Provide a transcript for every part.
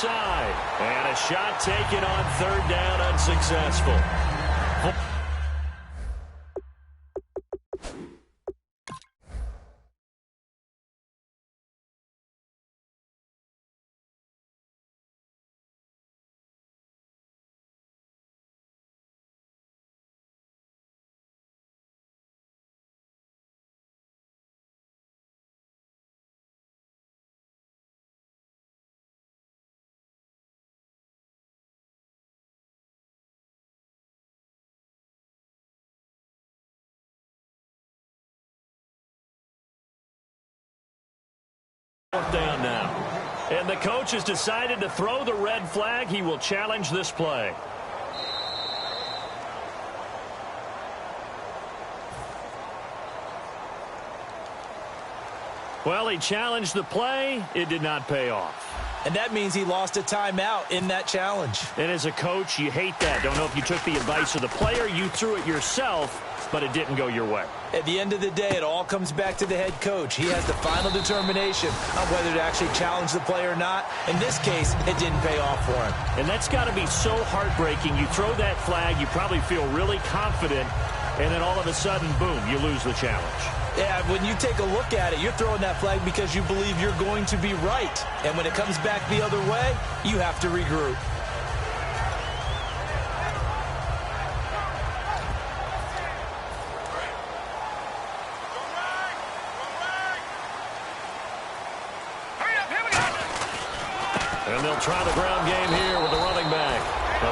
side. And a shot taken on third down, unsuccessful. Fourth down now. And the coach has decided to throw the red flag. He will challenge this play. Well, he challenged the play. It did not pay off. And that means he lost a timeout in that challenge. And as a coach, you hate that. Don't know if you took the advice of the player, you threw it yourself, but it didn't go your way. At the end of the day, it all comes back to the head coach. He has the final determination on whether to actually challenge the play or not. In this case, it didn't pay off for him. And that's got to be so heartbreaking. You throw that flag, you probably feel really confident, and then all of a sudden, boom, you lose the challenge. Yeah, when you take a look at it, you're throwing that flag because you believe you're going to be right. And when it comes back the other way, you have to regroup. And they'll try the ground game here with the running back.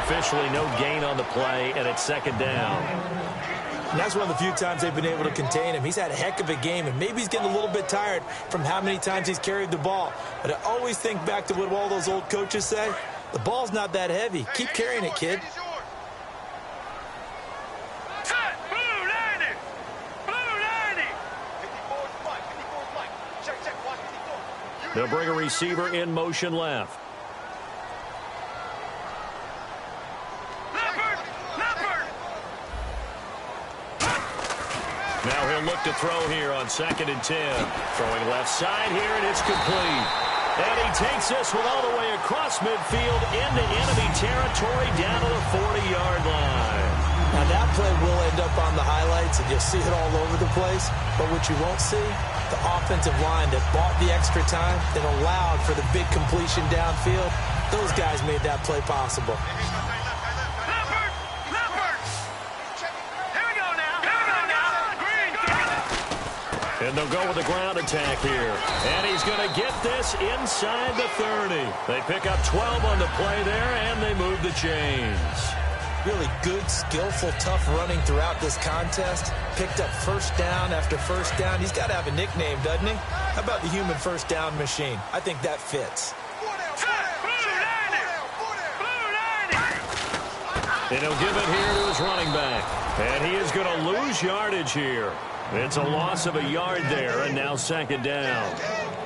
Officially no gain on the play, and it's second down. And that's one of the few times they've been able to contain him. He's had a heck of a game, and maybe he's getting a little bit tired from how many times he's carried the ball. But I always think back to what all those old coaches say. The ball's not that heavy. Keep carrying it, kid. They'll bring a receiver in motion left. Now he'll look to throw here on 2nd and 10. Throwing left side here, and it's complete. And he takes this one all the way across midfield into enemy territory down to the 40-yard line. Now that play will end up on the highlights, and you'll see it all over the place. But what you won't see, the offensive line that bought the extra time, that allowed for the big completion downfield, those guys made that play possible. And they'll go with the ground attack here. And he's going to get this inside the 30. They pick up 12 on the play there, and they move the chains. Really good, skillful, tough running throughout this contest. Picked up first down after first down. He's got to have a nickname, doesn't he? How about the human first down machine? I think that fits. And he'll give it here to his running back. And he is going to lose yardage here. It's a loss of a yard there, and now second down.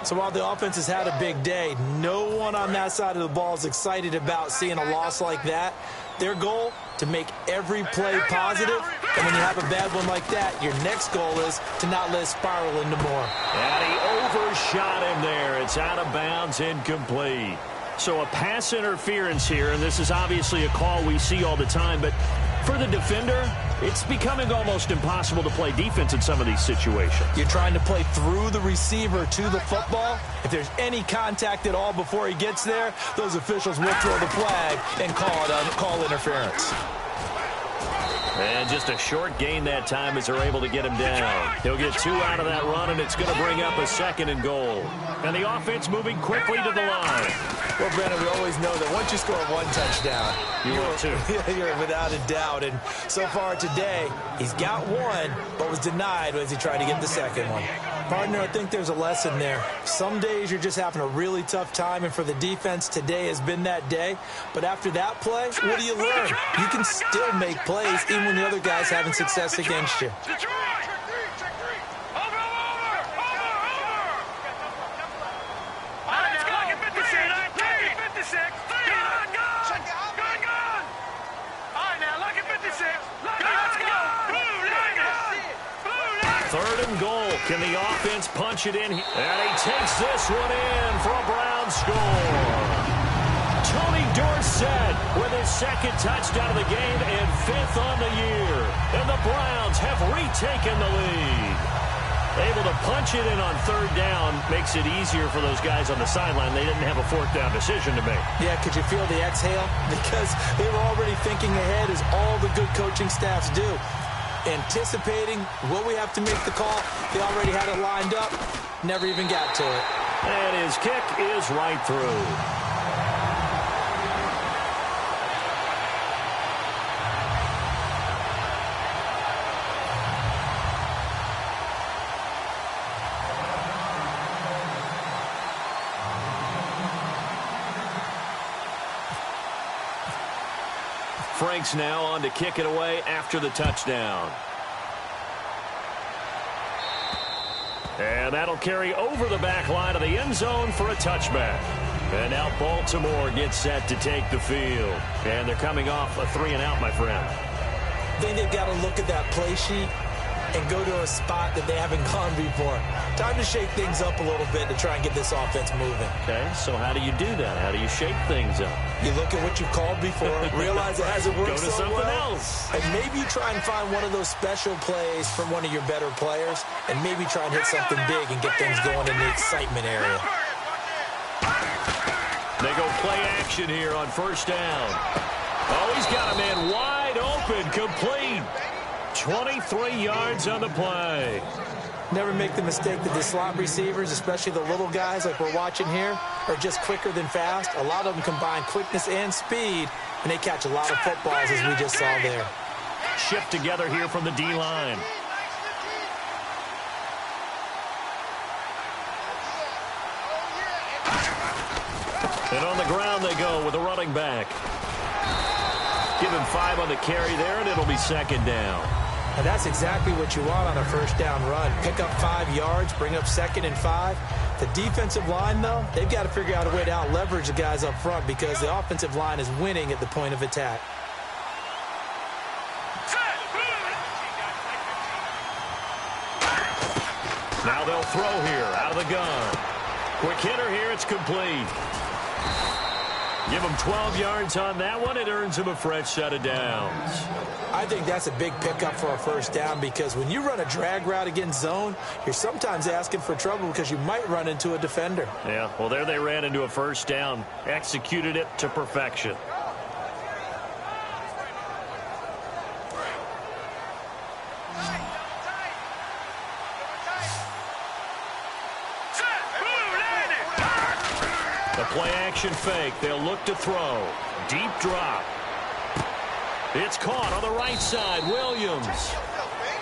So while the offense has had a big day, no one on that side of the ball is excited about seeing a loss like that. Their goal, to make every play positive. And when you have a bad one like that, your next goal is to not let it spiral into more. And he overshot him there. It's out of bounds, incomplete. So a pass interference here, and this is obviously a call we see all the time, but for the defender, it's becoming almost impossible to play defense in some of these situations. You're trying to play through the receiver to the football. If there's any contact at all before he gets there, those officials will throw the flag and call interference. And just a short gain that time as they're able to get him down. He'll get 2 out of that run, and it's going to bring up a 2nd and goal. And the offense moving quickly to the line. Well, Brandon, we always know that once you score one touchdown, you're without a doubt. And so far today, he's got one, but was denied as he tried to get the second one. Partner, I think there's a lesson there. Some days you're just having a really tough time, and for the defense, today has been that day. But after that play, what do you learn? You can still make plays even when the other guy's having success against you. Third and goal. Can the offense punch it in? And he takes this one in for a Brown score. set with his second touchdown of the game and 5th on the year. And the Browns have retaken the lead. Able to punch it in on 3rd down makes it easier for those guys on the sideline. They didn't have a 4th down decision to make. Yeah, could you feel the exhale? Because they were already thinking ahead, as all the good coaching staffs do. Anticipating, will we have to make the call? They already had it lined up. Never even got to it. And his kick is right through. Frank's now on to kick it away after the touchdown. And that'll carry over the back line of the end zone for a touchback. And now Baltimore gets set to take the field. And they're coming off a 3-and-out, my friend. I think they've got to look at that play sheet and go to a spot that they haven't gone before. Time to shake things up a little bit to try and get this offense moving. Okay, so how do you do that? How do you shake things up? You look at what you've called before, realize it hasn't worked so well. Go to something else. And maybe you try and find one of those special plays from one of your better players, and maybe try and hit something big and get things going in the excitement area. They go play action here on 1st down. Oh, he's got a man wide open, complete. 23 yards on the play. Never make the mistake that the slot receivers, especially the little guys like we're watching here, are just quicker than fast. A lot of them combine quickness and speed, and they catch a lot of footballs, as we just saw there. Shift together here from the D-line. And on the ground they go with a running back. Give him 5 on the carry there, and it'll be 2nd down. And that's exactly what you want on a 1st down run. Pick up 5 yards, bring up 2nd and 5. The defensive line, though, they've got to figure out a way to out-leverage the guys up front because the offensive line is winning at the point of attack. Now they'll throw here out of the gun. Quick hitter here, it's complete. Give him 12 yards on that one. It earns him a fresh set of downs. I think that's a big pickup for a 1st down because when you run a drag route against zone, you're sometimes asking for trouble because you might run into a defender. Yeah, well, there they ran into a 1st down. Executed it to perfection. The play-action fake. They'll look to throw. Deep drop. It's caught on the right side. Williams.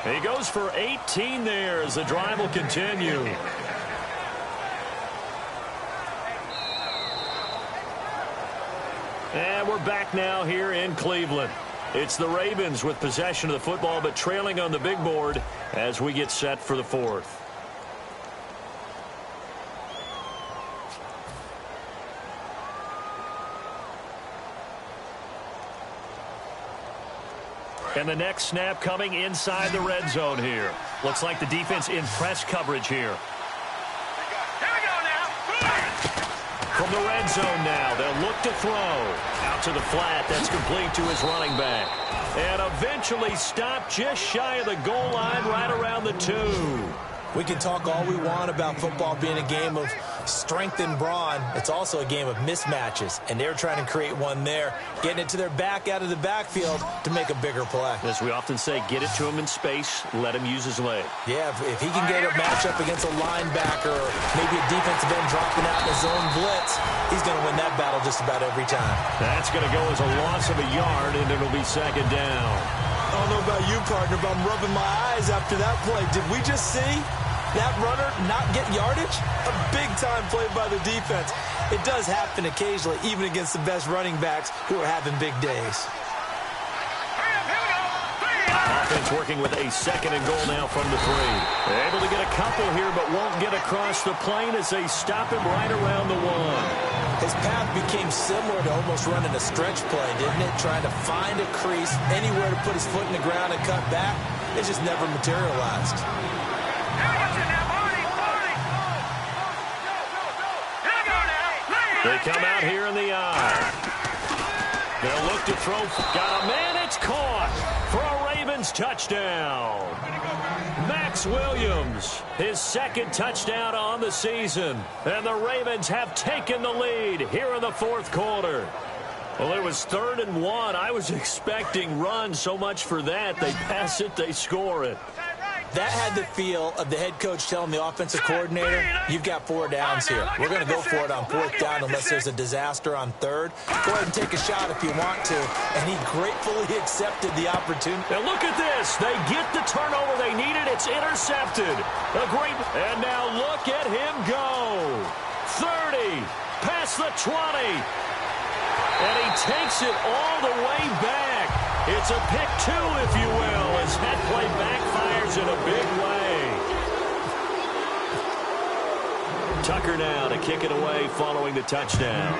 He goes for 18 there as the drive will continue. And we're back now here in Cleveland. It's the Ravens with possession of the football, but trailing on the big board as we get set for the 4th. And the next snap coming inside the red zone here. Looks like the defense in press coverage here. From the red zone now, they'll look to throw. Out to the flat, that's complete to his running back. And eventually stopped just shy of the goal line right around the 2. We can talk all we want about football being a game of strength and brawn. It's also a game of mismatches, and they're trying to create one there, getting it to their back out of the backfield to make a bigger play. As we often say, get it to him in space, let him use his leg. Yeah, if he can get a matchup against a linebacker or maybe a defensive end dropping out in a zone blitz, he's going to win that battle just about every time. That's going to go as a loss of a yard, and it'll be 2nd down. I don't know about you, partner, but I'm rubbing my eyes after that play. Did we just see that runner not get yardage? A big-time play by the defense. It does happen occasionally, even against the best running backs who are having big days. Offense working with a 2nd and goal now from the 3. They're able to get a couple here, but won't get across the plane as they stop him right around the 1. His path became similar to almost running a stretch play, didn't it? Trying to find a crease, anywhere to put his foot in the ground and cut back. It just never materialized. They come out here in the eye. look to throw. Got a man. It's caught for a Ravens touchdown. Max Williams, his second touchdown on the season. And the Ravens have taken the lead here in the fourth quarter. Well, it was 3rd and 1. I was expecting runs, so much for that. They pass it, they score it. That had the feel of the head coach telling the offensive coordinator, you've got 4 downs here. We're going to go for it on 4th down unless there's a disaster on 3rd. Go ahead and take a shot if you want to. And he gratefully accepted the opportunity. And look at this. They get the turnover they needed. It's intercepted. And now look at him go. 30, past the 20. And he takes it all the way back. It's a pick 2, if you will, as that play backfires in a big way. Tucker now to kick it away following the touchdown.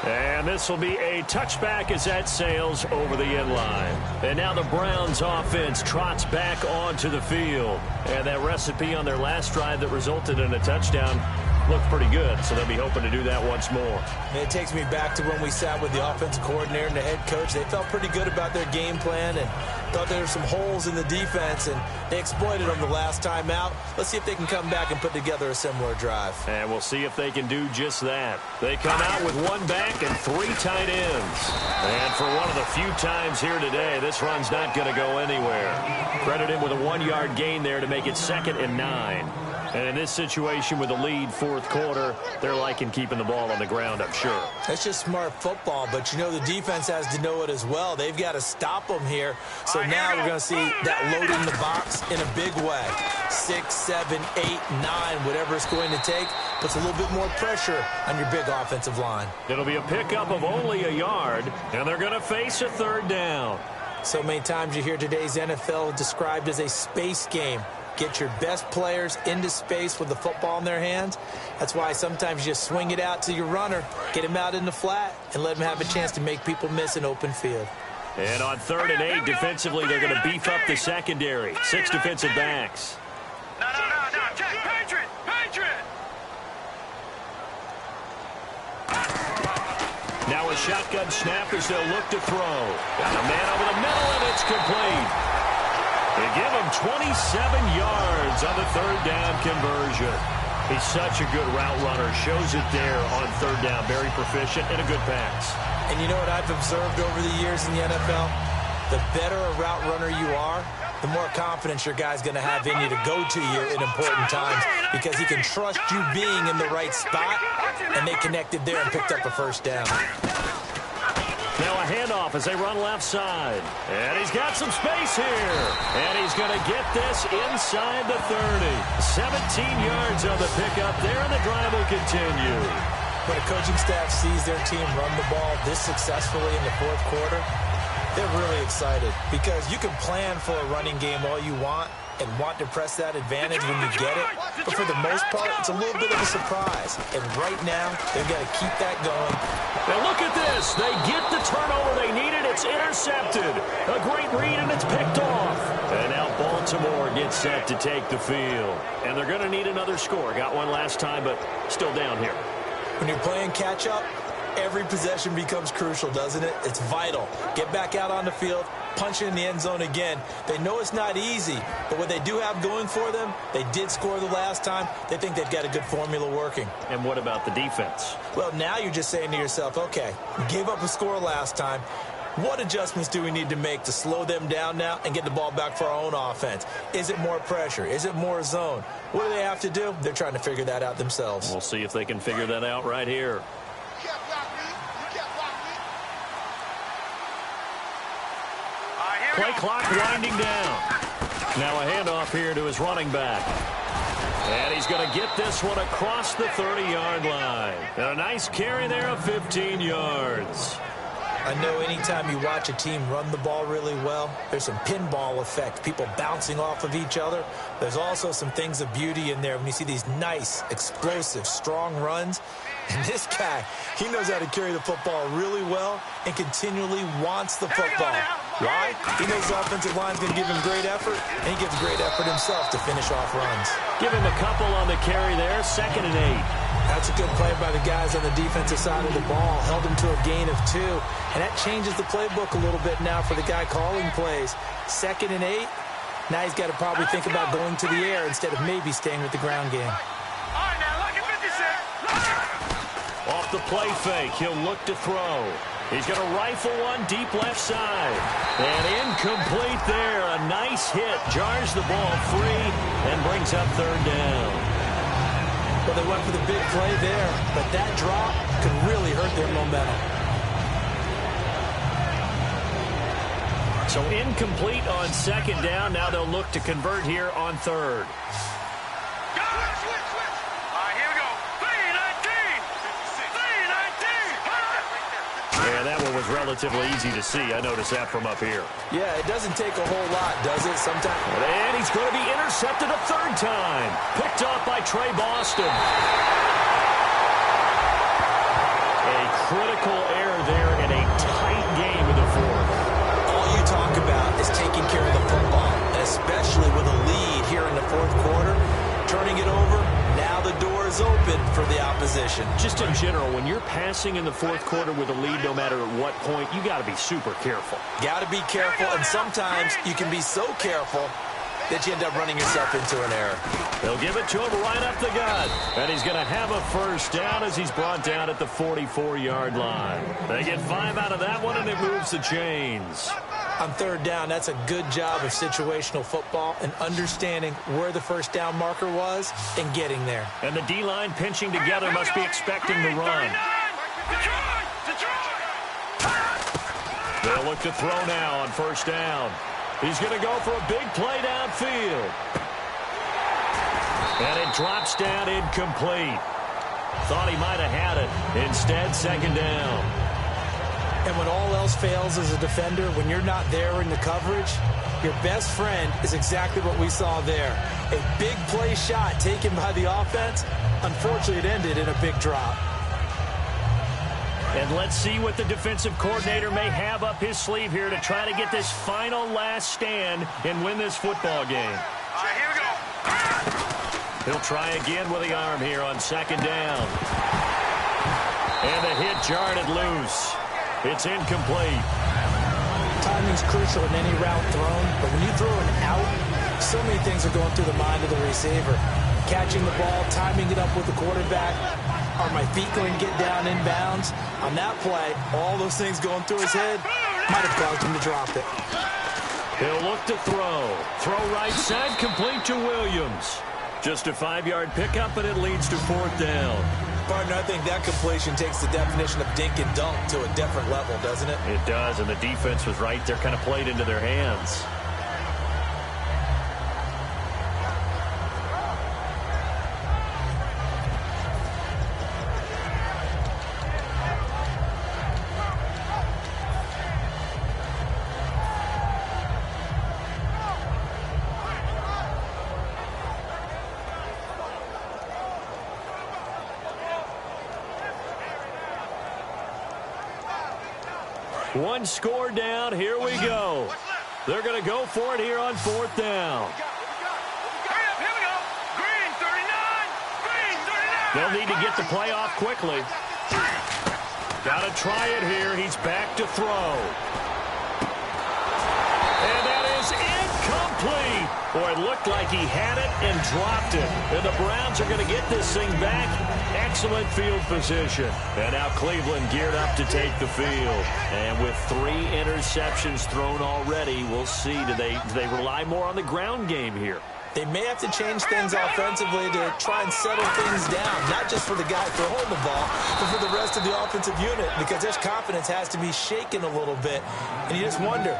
And this will be a touchback as that sails over the end line. And now the Browns offense trots back onto the field. And that recipe on their last drive that resulted in a touchdown looked pretty good, so they'll be hoping to do that once more. And it takes me back to when we sat with the offensive coordinator and the head coach. They felt pretty good about their game plan and thought there were some holes in the defense, and they exploited them the last time out. Let's see if they can come back and put together a similar drive. And we'll see if they can do just that. They come out with 1 back and 3 tight ends. And for one of the few times here today, this run's not going to go anywhere. Credit him with a 1-yard gain there to make it 2nd and 9. And in this situation with the lead 4th quarter, they're liking keeping the ball on the ground, I'm sure. That's just smart football, but you know the defense has to know it as well. They've got to stop them here. So now we're going to see that load in the box in a big way. 6, 7, 8, 9, whatever it's going to take, puts a little bit more pressure on your big offensive line. It'll be a pickup of only a yard, and they're going to face a 3rd down. So many times you hear today's NFL described as a space game. Get your best players into space with the football in their hands. That's why sometimes you just swing it out to your runner, get him out in the flat, and let him have a chance to make people miss an open field. And on 3rd and 8, defensively, they're going to beef up the secondary. 6 defensive backs. No. Patriot! Now a shotgun snap as they'll look to throw. Got a man over the middle, and it's complete. They give him 27 yards on the 3rd down conversion. He's such a good route runner. Shows it there on 3rd down. Very proficient and a good pass. And you know what I've observed over the years in the NFL? The better a route runner you are, the more confidence your guy's going to have in you to go to you in important times because he can trust you being in the right spot, and they connected there and picked up a 1st down. Now a handoff as they run left side. And he's got some space here. And he's going to get this inside the 30. 17 yards on the pickup there, and the drive will continue. When a coaching staff sees their team run the ball this successfully in the 4th quarter, they're really excited because you can plan for a running game all you want and want to press that advantage when you get it. But for the most part, it's a little bit of a surprise. And right now, they've got to keep that going. Now look at this. They get the turnover they needed. It's intercepted. A great read, and it's picked off. And now Baltimore gets set to take the field. And they're going to need another score. Got one last time, but still down here. When you're playing catch-up, every possession becomes crucial, doesn't it? It's vital. Get back out on the field, punch it in the end zone again. They know it's not easy, but what they do have going for them, they did score the last time. They think they've got a good formula working. And what about the defense? Well, now you're just saying to yourself, okay, we gave up a score last time. What adjustments do we need to make to slow them down now and get the ball back for our own offense? Is it more pressure? Is it more zone? What do they have to do? They're trying to figure that out themselves. We'll see if they can figure that out right here. Play clock winding down. Now a handoff here to his running back. And he's going to get this one across the 30-yard line. And a nice carry there of 15 yards. I know anytime you watch a team run the ball really well, there's some pinball effect, people bouncing off of each other. There's also some things of beauty in there when you see these nice, explosive, strong runs. And this guy, he knows how to carry the football really well and continually wants the football. Why? He knows the offensive line's going to give him great effort, and he gives great effort himself to finish off runs. Give him a couple on the carry there, 2nd and 8. That's a good play by the guys on the defensive side of the ball. Held them to a gain of 2. And that changes the playbook a little bit now for the guy calling plays. 2nd and 8. Now he's got to probably think about going to the air instead of maybe staying with the ground game. All right, now, look at 56. Off the play fake, he'll look to throw. He's going to rifle one deep left side. And incomplete there. A nice hit. Jars the ball free and brings up 3rd down. Well, they went for the big play there, but that drop could really hurt their momentum. So incomplete on 2nd down. Now they'll look to convert here on 3rd. All right, here we go. 3-19. 3-19. Yeah, that one was relatively easy to see. I noticed that from up here. Yeah, it doesn't take a whole lot, does it? Sometimes. And he's going to be intercepted a 3rd time. Picked off by Trey Boston. A critical error there in a tight game in the 4th. All you talk about is taking care of the football, especially with a lead here in the 4th quarter. Turning it over, now the door is open for the opposition. Just in general, when you're passing in the 4th quarter with a lead, no matter at what point, you got to be super careful. Got to be careful, and sometimes you can be so careful that you end up running yourself into an error. They'll give it to him right up the gut. And he's going to have a 1st down as he's brought down at the 44-yard line. They get 5 out of that one, and it moves the chains. On 3rd down, that's a good job of situational football and understanding where the 1st down marker was and getting there. And the D-line pinching together must be expecting the run. They'll look to throw now on 1st down. He's going to go for a big play downfield. And it drops down incomplete. Thought he might have had it. Instead, 2nd down. And when all else fails as a defender, when you're not there in the coverage, your best friend is exactly what we saw there. A big play shot taken by the offense. Unfortunately, it ended in a big drop. And let's see what the defensive coordinator may have up his sleeve here to try to get this final last stand and win this football game. All right, here we go. He'll try again with the arm here on 2nd down. And the hit jarred it loose. It's incomplete. Timing's crucial in any route thrown, but when you throw an out, so many things are going through the mind of the receiver. Catching the ball, timing it up with the quarterback. Are my feet going to get down inbounds? On that play, all those things going through his head might have caused him to drop it. He'll look to throw. Throw right side, complete to Williams. Just a 5-yard pickup, and it leads to 4th down. Partner, I think that completion takes the definition of dink and dunk to a different level, doesn't it? It does, and the defense was right there, kind of played into their hands. One score down. Here we go. They're going to go for it here on 4th down. Hurry up, here we go. Green 39. Green 39. They'll need to get the play off quickly. Got to try it here. He's back to throw. And that is incomplete. Boy, it looked like he had it and dropped it. And the Browns are going to get this thing back. Excellent field position. And now Cleveland geared up to take the field. And with 3 interceptions thrown already, we'll see. Do they rely more on the ground game here? They may have to change things offensively to try and settle things down, not just for the guy throwing the ball, but for the rest of the offensive unit, because their confidence has to be shaken a little bit. And you just wonder,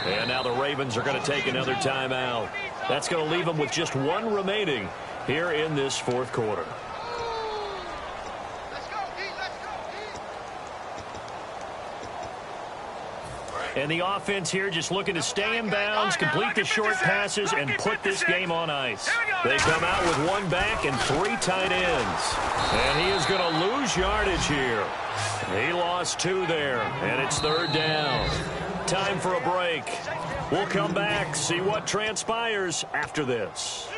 And now the Ravens are going to take another timeout. That's going to leave them with just 1 remaining here in this 4th quarter. And the offense here just looking to stay in bounds, complete the short passes, and put this game on ice. They come out with 1 back and 3 tight ends. And he is going to lose yardage here. He lost 2 there, and it's 3rd down. Time for a break. We'll come back, see what transpires after this.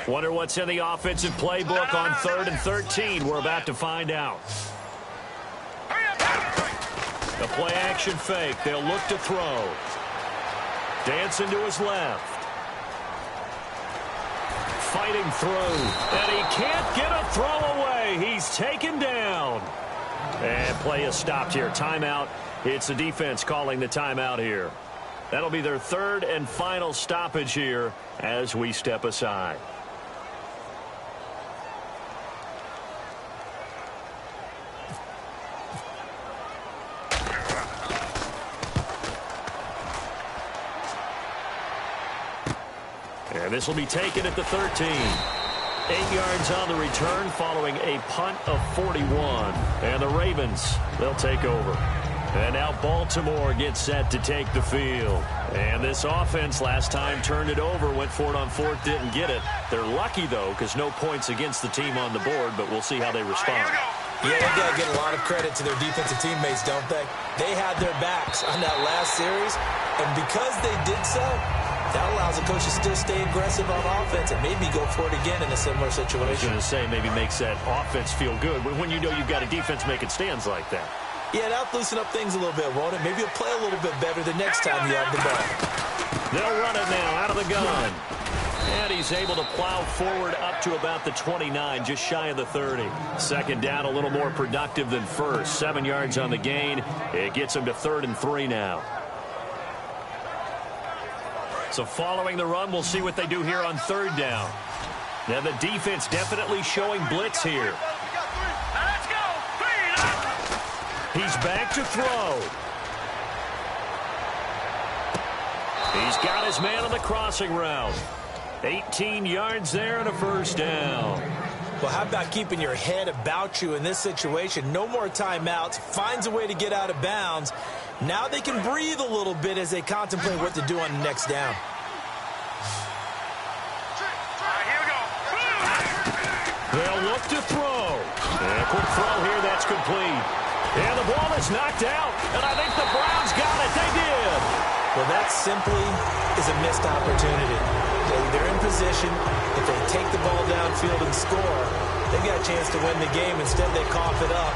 Wonder what's in the offensive playbook on 3rd and 13. We're about to find out. The play action fake. They'll look to throw. Dancing to his left. Fighting through. And he can't get a throw away. He's taken down. And play is stopped here. Timeout. It's the defense calling the timeout here. That'll be their 3rd and final stoppage here as we step aside. And this will be taken at the 13. 8 yards on the return following a punt of 41. And the Ravens, they'll take over. And now Baltimore gets set to take the field. And this offense last time turned it over, went for it on 4th, didn't get it. They're lucky, though, because no points against the team on the board, but we'll see how they respond. Yeah, they got to get a lot of credit to their defensive teammates, don't they? They had their backs on that last series, and because they did so, that allows the coach to still stay aggressive on offense and maybe go for it again in a similar situation. I was going to say maybe makes that offense feel good when you know you've got a defense making stands like that. Yeah, that'll loosen up things a little bit, won't it? Maybe you'll play a little bit better the next time you have the ball. They'll run it now out of the gun. And he's able to plow forward up to about the 29, just shy of the 30. 2nd down, a little more productive than first. 7 yards on the gain. It gets him to 3rd and 3 now. So following the run, we'll see what they do here on 3rd down. Now the defense definitely showing blitz here. He's back to throw. He's got his man on the crossing route. 18 yards there and a 1st down. Well, how about keeping your head about you in this situation? No more timeouts. Finds a way to get out of bounds. Now they can breathe a little bit as they contemplate what to do on the next down. They'll look to throw. And a quick throw here. That's complete. And the ball is knocked out. And I think the Browns got it. They did. Well, that simply is a missed opportunity. They're in position. If they take the ball downfield and score, they've got a chance to win the game. Instead, they cough it up.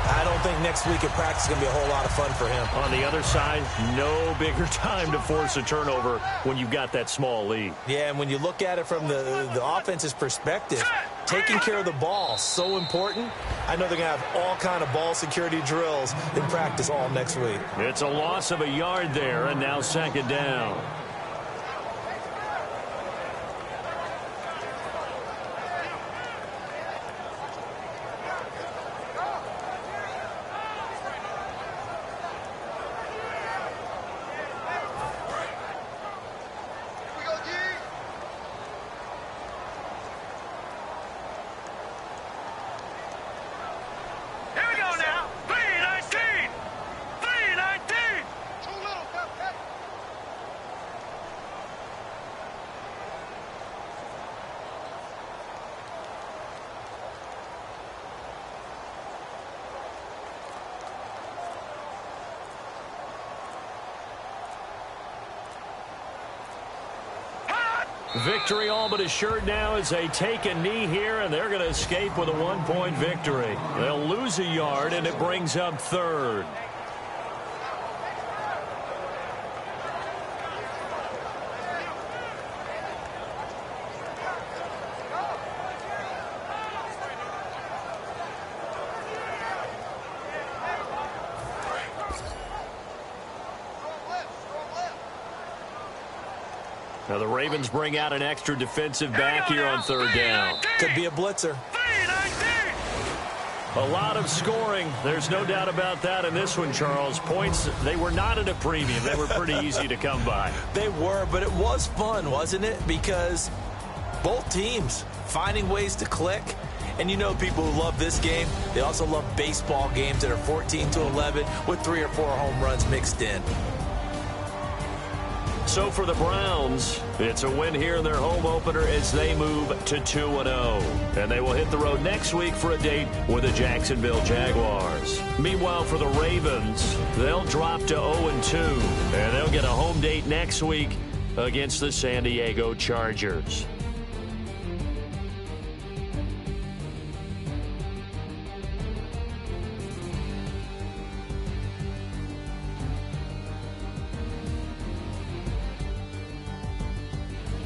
I don't think next week at practice is going to be a whole lot of fun for him. On the other side, no bigger time to force a turnover when you've got that small lead. Yeah, and when you look at it from the offense's perspective, taking care of the ball, so important. I know they're going to have all kind of ball security drills in practice all next week. It's a loss of a yard there, and now 2nd down. Victory all but assured now as they take a knee here, and they're going to escape with a 1-point victory. They'll lose a yard, and it brings up 3rd. Now the Ravens bring out an extra defensive back here on 3rd down. Could be a blitzer. A lot of scoring. There's no doubt about that in this one, Charles. Points, they were not at a premium. They were pretty easy to come by. They were, but it was fun, wasn't it? Because both teams finding ways to click. And you know people who love this game, they also love baseball games that are 14-11 with 3 or 4 home runs mixed in. So for the Browns, it's a win here in their home opener as they move to 2-0. And they will hit the road next week for a date with the Jacksonville Jaguars. Meanwhile, for the Ravens, they'll drop to 0-2. And they'll get a home date next week against the San Diego Chargers.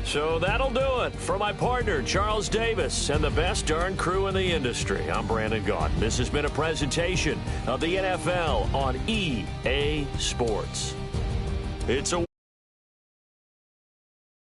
So that'll do it. For my partner, Charles Davis, and the best darn crew in the industry, I'm Brandon Gaudin. This has been a presentation of the NFL on EA Sports. It's a